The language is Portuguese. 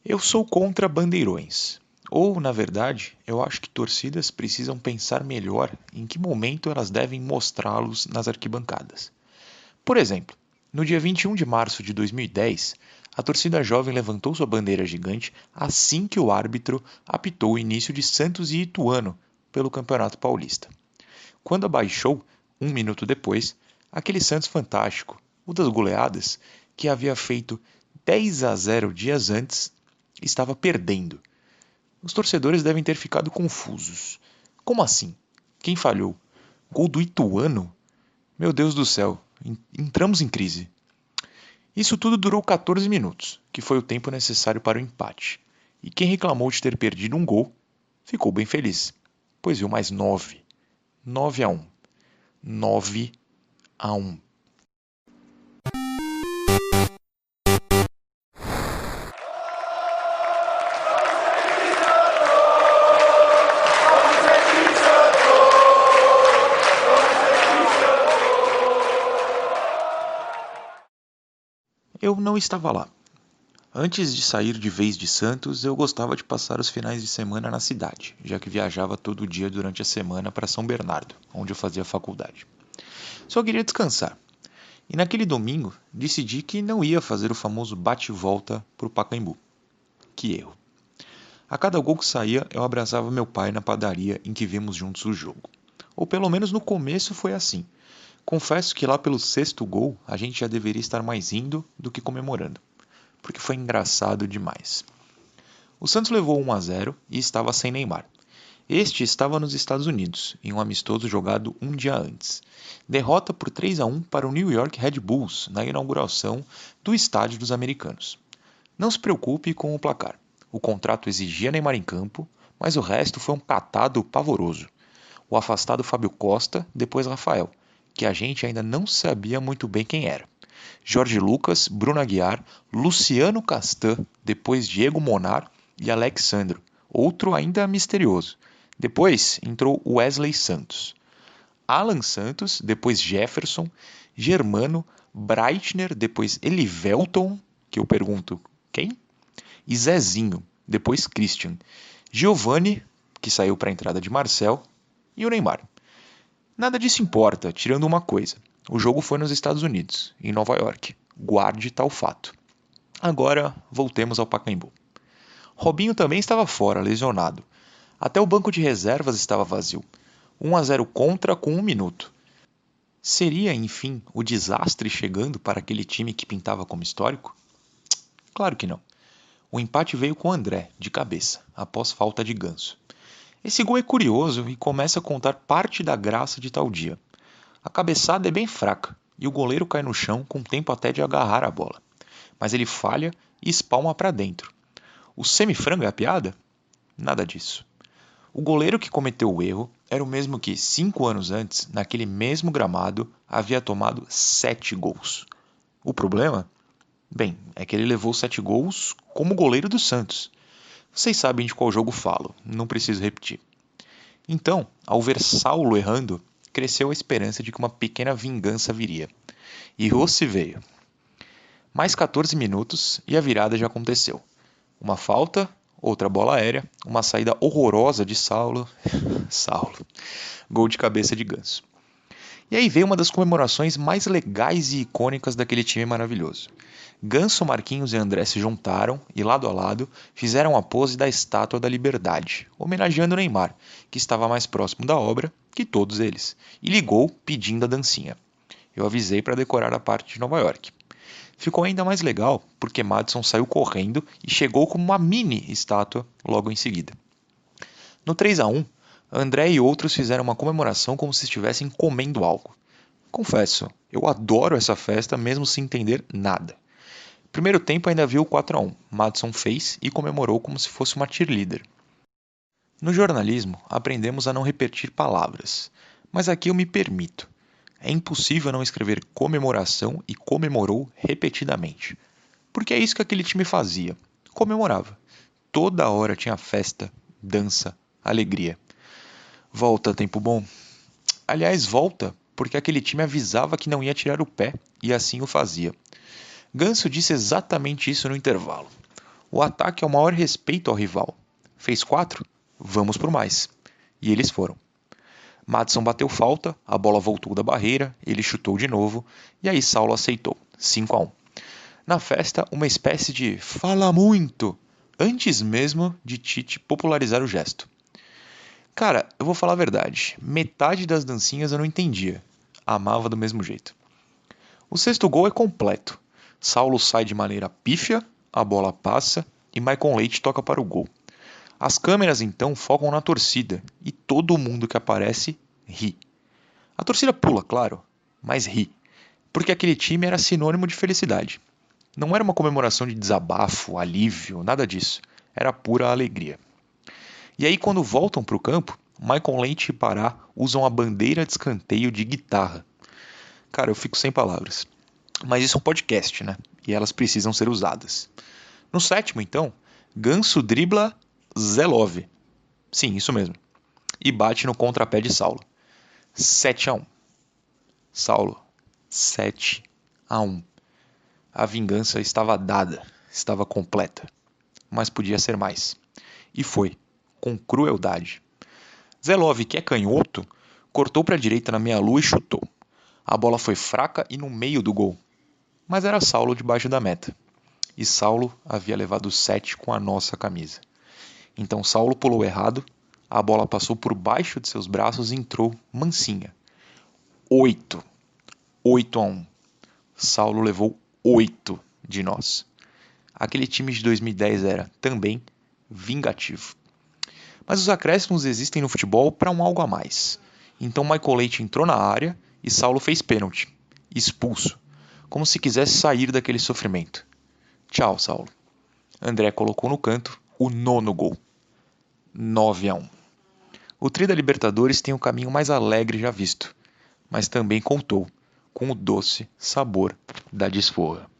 Eu sou contra bandeirões. Ou, na verdade, eu acho que torcidas precisam pensar melhor em que momento elas devem mostrá-los nas arquibancadas. Por exemplo, no dia 21 de março de 2010, a torcida jovem levantou sua bandeira gigante assim que o árbitro apitou o início de Santos e Ituano pelo Campeonato Paulista. Quando abaixou, um minuto depois, aquele Santos fantástico, o das goleadas, que havia feito 10-0 dias antes, estava perdendo. Os torcedores devem ter ficado confusos. Como assim? Quem falhou? Gol do Ituano? Meu Deus do céu, entramos em crise. Isso tudo durou 14 minutos, que foi o tempo necessário para o empate. E quem reclamou de ter perdido um gol ficou bem feliz, pois viu mais 9. 9-1. 9-1. Eu não estava lá. Antes de sair de vez de Santos, eu gostava de passar os finais de semana na cidade, já que viajava todo dia durante a semana para São Bernardo, onde eu fazia faculdade. Só queria descansar. E naquele domingo, decidi que não ia fazer o famoso bate-volta para o Pacaembu. Que erro. A cada gol que saía, eu abraçava meu pai na padaria em que vimos juntos o jogo. Ou pelo menos no começo foi assim. Confesso que lá pelo sexto gol, a gente já deveria estar mais rindo do que comemorando, porque foi engraçado demais. O Santos levou 1-0 e estava sem Neymar. Este estava nos Estados Unidos, em um amistoso jogado um dia antes. Derrota por 3-1 para o New York Red Bulls na inauguração do Estádio dos Americanos. Não se preocupe com o placar. O contrato exigia Neymar em campo, mas o resto foi um catado pavoroso. O afastado Fábio Costa, depois Rafael, que a gente ainda não sabia muito bem quem era. Jorge Lucas, Bruno Aguiar, Luciano Castan, depois Diego Monar e Alexandro, outro ainda misterioso. Depois entrou Wesley Santos. Alan Santos, depois Jefferson, Germano, Breitner, depois Elivelton, que eu pergunto quem? E Zezinho, depois Christian. Giovani, que saiu para a entrada de Marcel, e o Neymar. Nada disso importa, tirando uma coisa. O jogo foi nos Estados Unidos, em Nova York. Guarde tal fato. Agora, voltemos ao Pacaembu. Robinho também estava fora, lesionado. Até o banco de reservas estava vazio. 1-0 contra com 1 minuto. Seria, enfim, o desastre chegando para aquele time que pintava como histórico? Claro que não. O empate veio com André, de cabeça, após falta de Ganso. Esse gol é curioso e começa a contar parte da graça de tal dia. A cabeçada é bem fraca e o goleiro cai no chão com tempo até de agarrar a bola. Mas ele falha e espalma para dentro. O semifrango é a piada? Nada disso. O goleiro que cometeu o erro era o mesmo que, 5 anos antes, naquele mesmo gramado, havia tomado 7 gols. O problema? Bem, é que ele levou 7 gols como goleiro do Santos. Vocês sabem de qual jogo falo, não preciso repetir. Então, ao ver Saulo errando, cresceu a esperança de que uma pequena vingança viria. E Rossi veio. Mais 14 minutos e a virada já aconteceu. Uma falta, outra bola aérea, uma saída horrorosa de Saulo. Saulo. Gol de cabeça de Ganso. E aí veio uma das comemorações mais legais e icônicas daquele time maravilhoso. Ganso, Marquinhos e André se juntaram e, lado a lado, fizeram a pose da Estátua da Liberdade, homenageando Neymar, que estava mais próximo da obra que todos eles, e ligou pedindo a dancinha. Eu avisei para decorar a parte de Nova York. Ficou ainda mais legal porque Madison saiu correndo e chegou como uma mini estátua logo em seguida. No 3-1, André e outros fizeram uma comemoração como se estivessem comendo algo. Confesso, eu adoro essa festa mesmo sem entender nada. Primeiro tempo ainda viu o 4-1. Madison fez e comemorou como se fosse uma cheerleader. No jornalismo, aprendemos a não repetir palavras, mas aqui eu me permito. É impossível não escrever comemoração e comemorou repetidamente. Porque é isso que aquele time fazia. Comemorava. Toda hora tinha festa, dança, alegria. Volta, tempo bom. Aliás, volta, porque aquele time avisava que não ia tirar o pé e assim o fazia. Ganso disse exatamente isso no intervalo. O ataque é o maior respeito ao rival. Fez 4? Vamos por mais. E eles foram. Madison bateu falta, a bola voltou da barreira, ele chutou de novo, e aí Saulo aceitou, 5-1. Na festa, uma espécie de fala muito, antes mesmo de Tite popularizar o gesto. Cara, eu vou falar a verdade, metade das dancinhas eu não entendia, amava do mesmo jeito. O sexto gol é completo. Saulo sai de maneira pífia, a bola passa e Maicon Leite toca para o gol. As câmeras então focam na torcida e todo mundo que aparece ri. A torcida pula, claro, mas ri, porque aquele time era sinônimo de felicidade. Não era uma comemoração de desabafo, alívio, nada disso. Era pura alegria. E aí, quando voltam para o campo, Maicon Leite e Pará usam a bandeira de escanteio de guitarra. Cara, eu fico sem palavras. Mas isso é um podcast, né? E elas precisam ser usadas. No sétimo, então, Ganso dribla Zelov. Sim, isso mesmo. E bate no contrapé de Saulo. 7-1. Saulo, 7-1. A vingança estava dada, estava completa. Mas podia ser mais. E foi, com crueldade. Zelov, que é canhoto, cortou para a direita na meia-lua e chutou. A bola foi fraca e no meio do gol. Mas era Saulo debaixo da meta. E Saulo havia levado 7 com a nossa camisa. Então Saulo pulou errado, a bola passou por baixo de seus braços e entrou mansinha. 8. 8-1. Saulo levou 8 de nós. Aquele time de 2010 era, também, vingativo. Mas os acréscimos existem no futebol para um algo a mais. Então Michael Leite entrou na área e Saulo fez pênalti. Expulso. Como se quisesse sair daquele sofrimento. Tchau, Saulo. André colocou no canto o nono gol. 9-1. O Tri da Libertadores tem o caminho mais alegre já visto, mas também contou com o doce sabor da desforra.